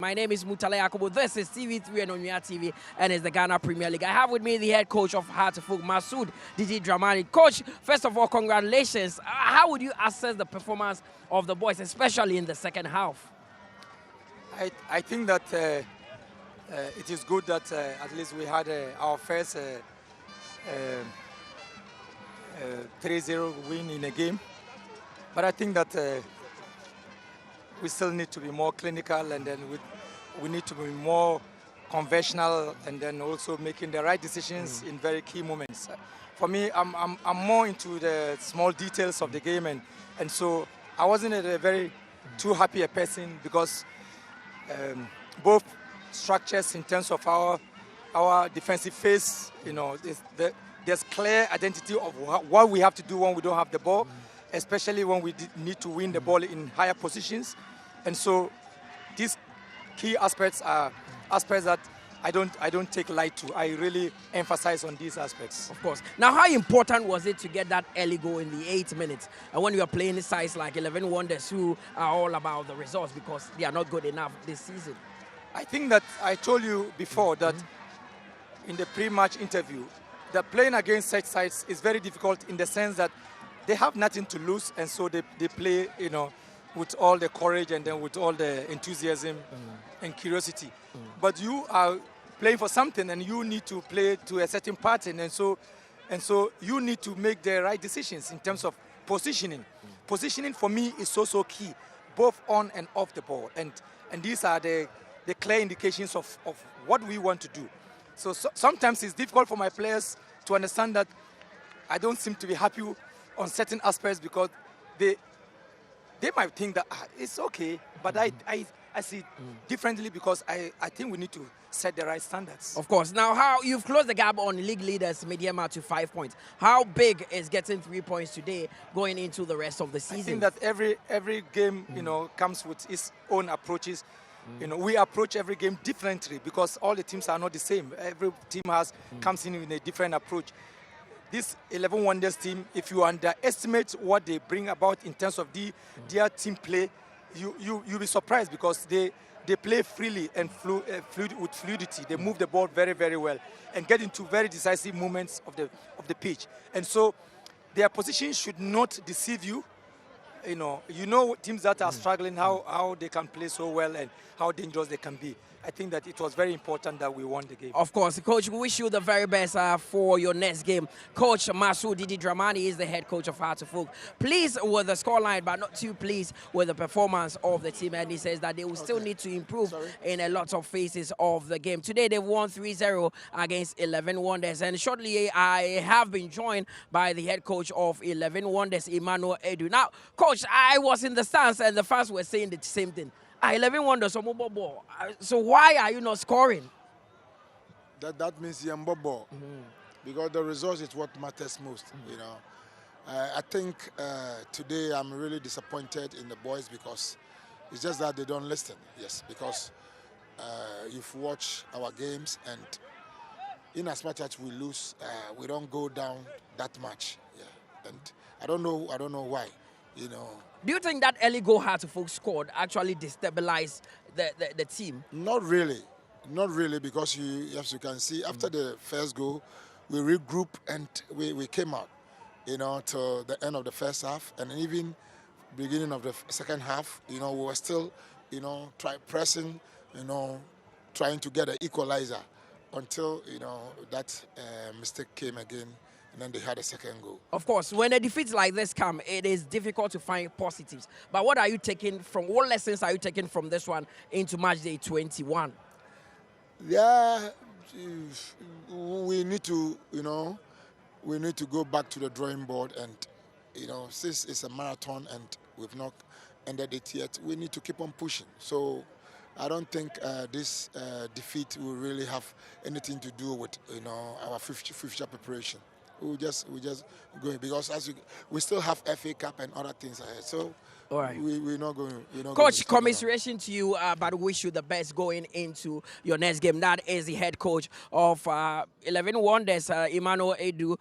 My name is Mutale Yakubu. This is TV3 and Onya TV, and it's the Ghana Premier League. I have with me the head coach of Hearts of Oak, Masood Didi Dramani. Coach, first of all, congratulations. How would you assess the performance of the boys, especially in the second half? I think that it is good that at least we had our first 3-0 win in a game. But I think that we still need to be more clinical, and then we need to be more conventional, and then also making the right decisions in very key moments. For me, I'm more into the small details of the game, and so I wasn't a very too happy a person because both structures in terms of our defensive phase, there's clear identity of what we have to do when we don't have the ball, especially when we need to win the ball in higher positions. And so these key aspects are aspects that I don't take light to. I really emphasize on these aspects. Of course. Now, how important was it to get that early goal in the 8 minutes? And when you are playing sides like 11 Wonders, who are all about the results because they are not good enough this season? I think that I told you before that in the pre-match interview, that playing against such sides is very difficult in the sense that they have nothing to lose, and so they play, with all the courage and then with all the enthusiasm and curiosity. But you are playing for something, and you need to play to a certain pattern, and so you need to make the right decisions in terms of positioning. Positioning for me is so key, both on and off the ball, and these are the clear indications of what we want to do. So sometimes it's difficult for my players to understand that I don't seem to be happy on certain aspects because they might think that it's okay, but I see it differently because I think we need to set the right standards. Of course. Now, how you've closed the gap on league leaders, Mediama, to 5 points. How big is getting 3 points today going into the rest of the season? I think that every game, comes with its own approaches. We approach every game differently because all the teams are not the same. Every team comes in with a different approach. This 11 Wonders team, if you underestimate what they bring about in terms of their team play, you'll be surprised because they play freely and with fluidity. They move the ball very, very well and get into very decisive moments of the pitch. And so their position should not deceive you. Teams that are struggling, how they can play so well and how dangerous they can be. I think that it was very important that we won the game. Of course, Coach, we wish you the very best for your next game. Coach Masood Didi Dramani is the head coach of Hearts of Oak. Pleased with the scoreline, but not too pleased with the performance of the team. And he says that they will still need to improve in a lot of phases of the game. Today, they won 3-0 against 11 Wonders. And shortly, I have been joined by the head coach of 11 Wonders, Emmanuel Edu. Now, Coach, I was in the stands and the fans were saying the same thing. 11 Wonders, so why are you not scoring? That means you're ball, because the result is what matters most. I think today I'm really disappointed in the boys because it's just that they don't listen. Yes, because you've watched our games, and in as much as we lose, we don't go down that much. Yeah, and I don't know why. Do you think that early goal Hearts of Oak scored actually destabilized the team? Not really, because as you can see, after the first goal, we regrouped and we came out, to the end of the first half, and even beginning of the second half, we were still, pressing, trying to get an equalizer until, that mistake came again. And then they had a second goal. Of course, when a defeat like this comes, it is difficult to find positives. But what lessons are you taking from this one into match day 21? Yeah, we need to, go back to the drawing board, and, since it's a marathon and we've not ended it yet, we need to keep on pushing. So I don't think this defeat will really have anything to do with, our future preparation. We just go because we still have FA Cup and other things ahead. So all right. we're not going. Coach, commiseration to you, but wish you the best going into your next game. That is the head coach of 11 Wonders, Emmanuel Edu.